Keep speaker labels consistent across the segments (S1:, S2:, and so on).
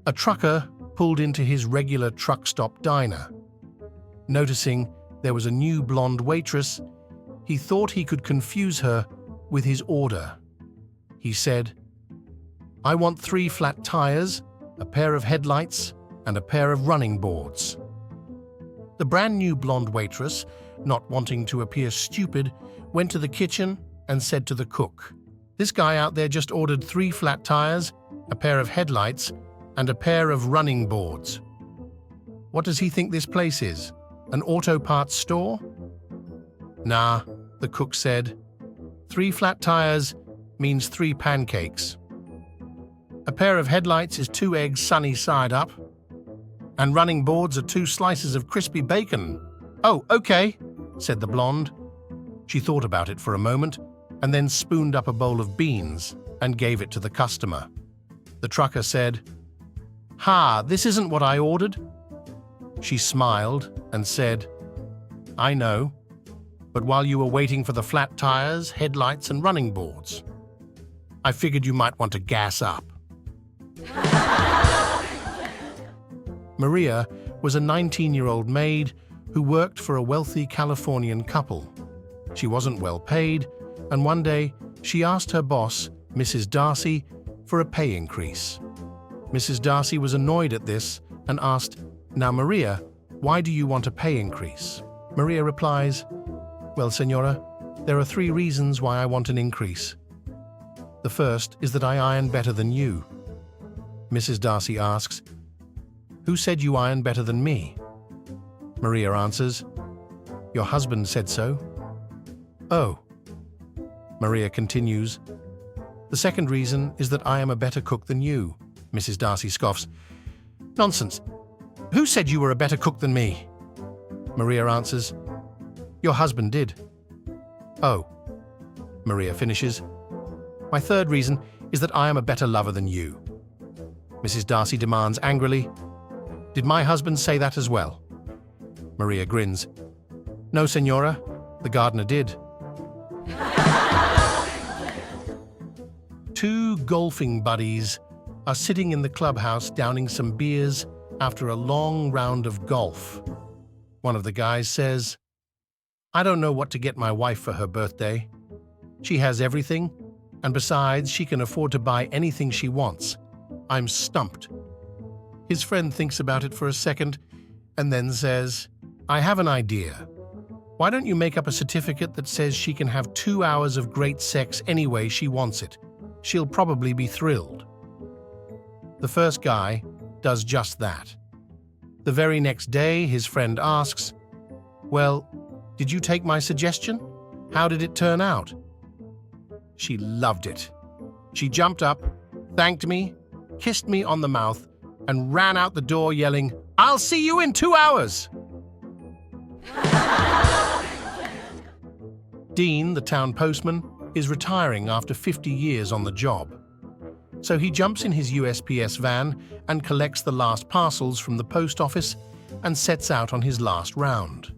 S1: A trucker pulled into his regular truck stop diner. Noticing there was a new blonde waitress, he thought he could confuse her with his order. He said, "I want 3 flat tires, a pair of headlights, and a pair of running boards." The brand new blonde waitress, not wanting to appear stupid, went to the kitchen and said to the cook, "This guy out there just ordered 3 flat tires, a pair of headlights, and a pair of running boards. What does he think this place is? An auto parts store?" "Nah," the cook said. 3 flat tires means 3 pancakes. A pair of headlights is 2 eggs sunny side up. And running boards are 2 slices of crispy bacon." "Oh, okay," said the blonde. She thought about it for a moment and then spooned up a bowl of beans and gave it to the customer. The trucker said, "Ha, this isn't what I ordered." She smiled and said, "I know, but while you were waiting for the flat tires, headlights, and running boards, I figured you might want to gas up." Maria was a 19-year-old maid who worked for a wealthy Californian couple. She wasn't well paid, and one day she asked her boss, Mrs. Darcy, for a pay increase. Mrs. Darcy was annoyed at this and asked, "Now, Maria, why do you want a pay increase?" Maria replies, "Well, Senora, there are 3 reasons why I want an increase. The first is that I iron better than you." Mrs. Darcy asks, "Who said you iron better than me?" Maria answers, "Your husband said so." "Oh." Maria continues, "The second reason is that I am a better cook than you." Mrs. Darcy scoffs, "Nonsense. Who said you were a better cook than me?" Maria answers, "Your husband did." "Oh." Maria finishes, "My third reason is that I am a better lover than you." Mrs. Darcy demands angrily, "Did my husband say that as well?" Maria grins, "No, Senora, the gardener did." 2 golfing buddies are sitting in the clubhouse downing some beers after a long round of golf. One of the guys says, "I don't know what to get my wife for her birthday. She has everything, and besides, she can afford to buy anything she wants. I'm stumped." His friend thinks about it for a second and then says, "I have an idea. Why don't you make up a certificate that says she can have 2 hours of great sex any way she wants it? She'll probably be thrilled." The first guy does just that. The very next day, his friend asks, "Well, did you take my suggestion? How did it turn out?" She loved it. She jumped up, thanked me, kissed me on the mouth, and ran out the door yelling, "I'll see you in 2 hours!" Dean, the town postman, is retiring after 50 years on the job. So he jumps in his USPS van and collects the last parcels from the post office and sets out on his last round.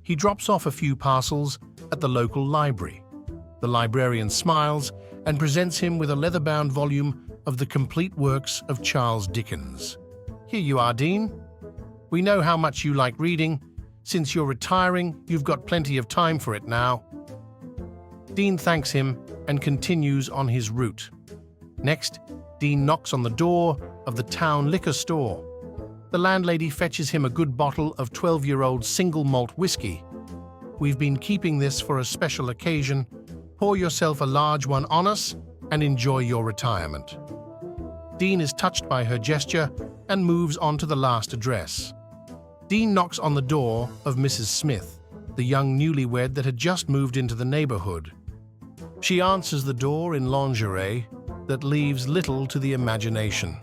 S1: He drops off a few parcels at the local library. The librarian smiles and presents him with a leather-bound volume of the complete works of Charles Dickens. "Here you are, Dean. We know how much you like reading. Since you're retiring, you've got plenty of time for it now." Dean thanks him and continues on his route. Next, Dean knocks on the door of the town liquor store. The landlady fetches him a good bottle of 12-year-old single malt whiskey. "We've been keeping this for a special occasion. Pour yourself a large one on us and enjoy your retirement." Dean is touched by her gesture and moves on to the last address. Dean knocks on the door of Mrs. Smith, the young newlywed that had just moved into the neighborhood. She answers the door in lingerie that leaves little to the imagination.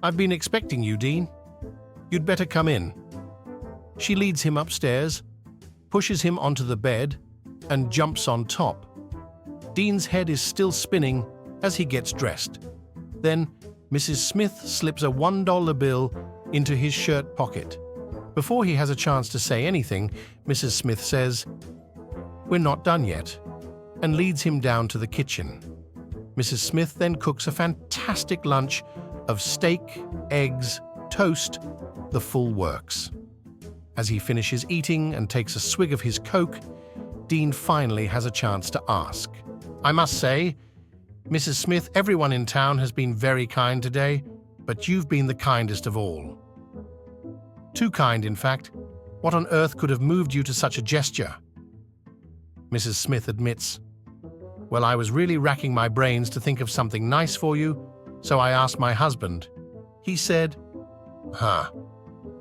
S1: "I've been expecting you, Dean. You'd better come in." She leads him upstairs, pushes him onto the bed, and jumps on top. Dean's head is still spinning as he gets dressed. Then Mrs. Smith slips a $1 bill into his shirt pocket. Before he has a chance to say anything, Mrs. Smith says, "We're not done yet," and leads him down to the kitchen. Mrs. Smith then cooks a fantastic lunch of steak, eggs, toast, the full works. As he finishes eating and takes a swig of his Coke, Dean finally has a chance to ask. "I must say, Mrs. Smith, everyone in town has been very kind today, but you've been the kindest of all." "Too kind, in fact. What on earth could have moved you to such a gesture?" Mrs. Smith admits, "Well, I was really racking my brains to think of something nice for you, so I asked my husband. He said,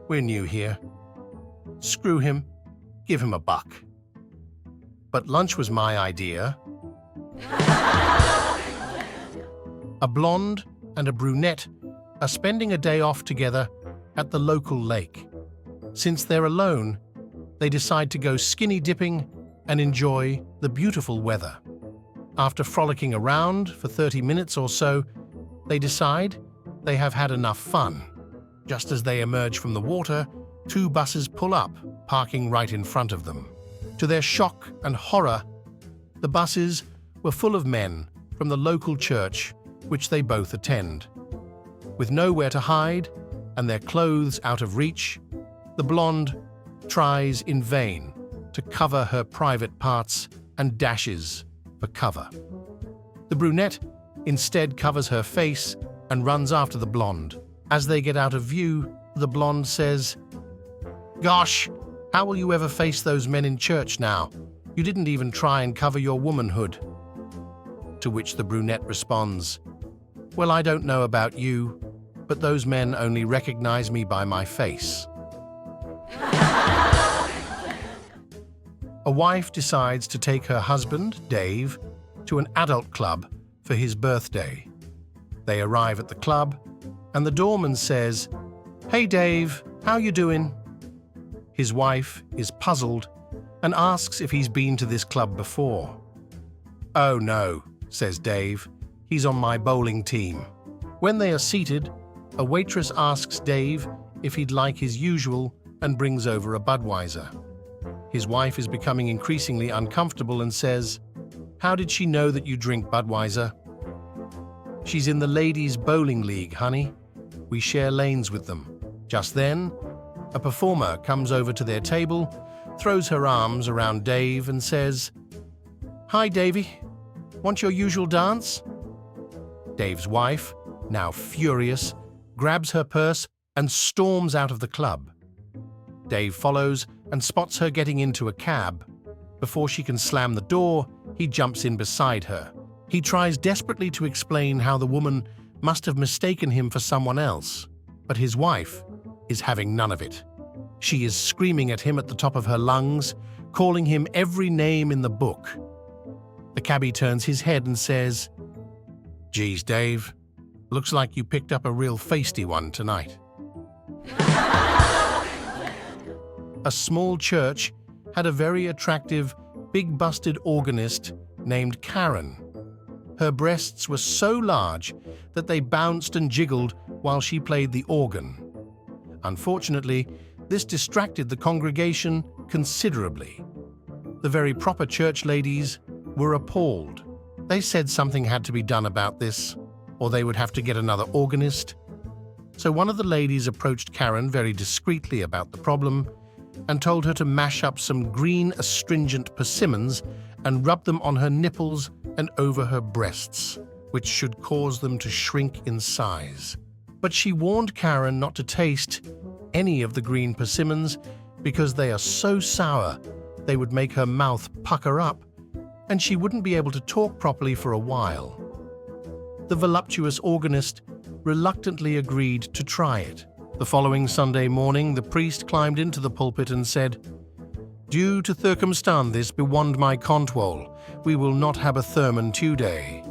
S1: 'We're new here. Screw him. Give him $1. But lunch was my idea.'" A blonde and a brunette are spending a day off together at the local lake. Since they're alone, they decide to go skinny dipping and enjoy the beautiful weather. After frolicking around for 30 minutes or so, they decide they have had enough fun. Just as they emerge from the water, 2 buses pull up, parking right in front of them. To their shock and horror, the buses were full of men from the local church which they both attend. With nowhere to hide and their clothes out of reach, the blonde tries in vain to cover her private parts and dashes for cover. The brunette instead covers her face and runs after the blonde. As they get out of view, the blonde says, "Gosh, how will you ever face those men in church now? You didn't even try and cover your womanhood." To which the brunette responds, "Well, I don't know about you, but those men only recognize me by my face." A wife decides to take her husband, Dave, to an adult club for his birthday. They arrive at the club, and the doorman says, "Hey Dave, how you doing?" His wife is puzzled and asks if he's been to this club before. "Oh no," says Dave, "he's on my bowling team." When they are seated, a waitress asks Dave if he'd like his usual and brings over a Budweiser. His wife is becoming increasingly uncomfortable and says, "How did she know that you drink Budweiser?" "She's in the ladies' bowling league, honey. We share lanes with them." Just then, a performer comes over to their table, throws her arms around Dave and says, "Hi, Davey. Want your usual dance?" Dave's wife, now furious, grabs her purse and storms out of the club. Dave follows and spots her getting into a cab. Before she can slam the door, he jumps in beside her. He tries desperately to explain how the woman must have mistaken him for someone else, but his wife is having none of it. She is screaming at him at the top of her lungs, calling him every name in the book. The cabbie turns his head and says, "Geez, Dave, looks like you picked up a real feisty one tonight." A small church had a very attractive, big-busted organist named Karen. Her breasts were so large that they bounced and jiggled while she played the organ. Unfortunately, this distracted the congregation considerably. The very proper church ladies were appalled. They said something had to be done about this, or they would have to get another organist. So one of the ladies approached Karen very discreetly about the problem and told her to mash up some green astringent persimmons and rub them on her nipples and over her breasts, which should cause them to shrink in size. But she warned Karen not to taste any of the green persimmons because they are so sour they would make her mouth pucker up and she wouldn't be able to talk properly for a while. The voluptuous organist reluctantly agreed to try it. The following Sunday morning, the priest climbed into the pulpit and said, "Due to circumstances beyond my control, we will not have a sermon today."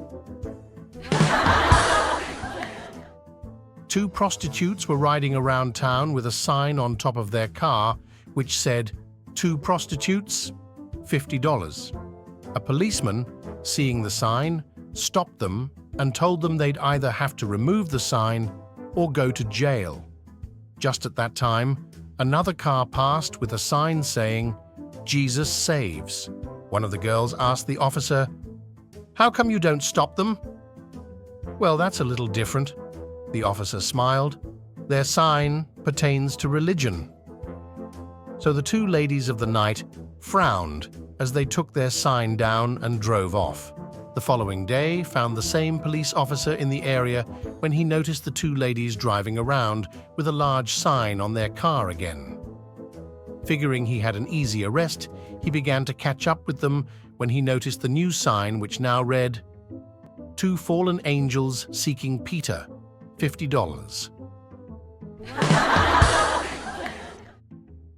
S1: 2 prostitutes were riding around town with a sign on top of their car which said, "2 prostitutes, $50. A policeman, seeing the sign, stopped them and told them they'd either have to remove the sign or go to jail. Just at that time, another car passed with a sign saying, "Jesus saves." One of the girls asked the officer, "How come you don't stop them?" "Well, that's a little different. The officer smiled. Their sign pertains to religion. So the two ladies of the night frowned as they took their sign down and drove off. The following day found the same police officer in the area when he noticed the two ladies driving around with a large sign on their car again. Figuring he had an easy arrest, he began to catch up with them when he noticed the new sign, which now read, "Two fallen angels seeking Peter, $50.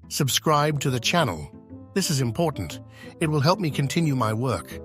S1: Subscribe to the channel. This is important. It will help me continue my work.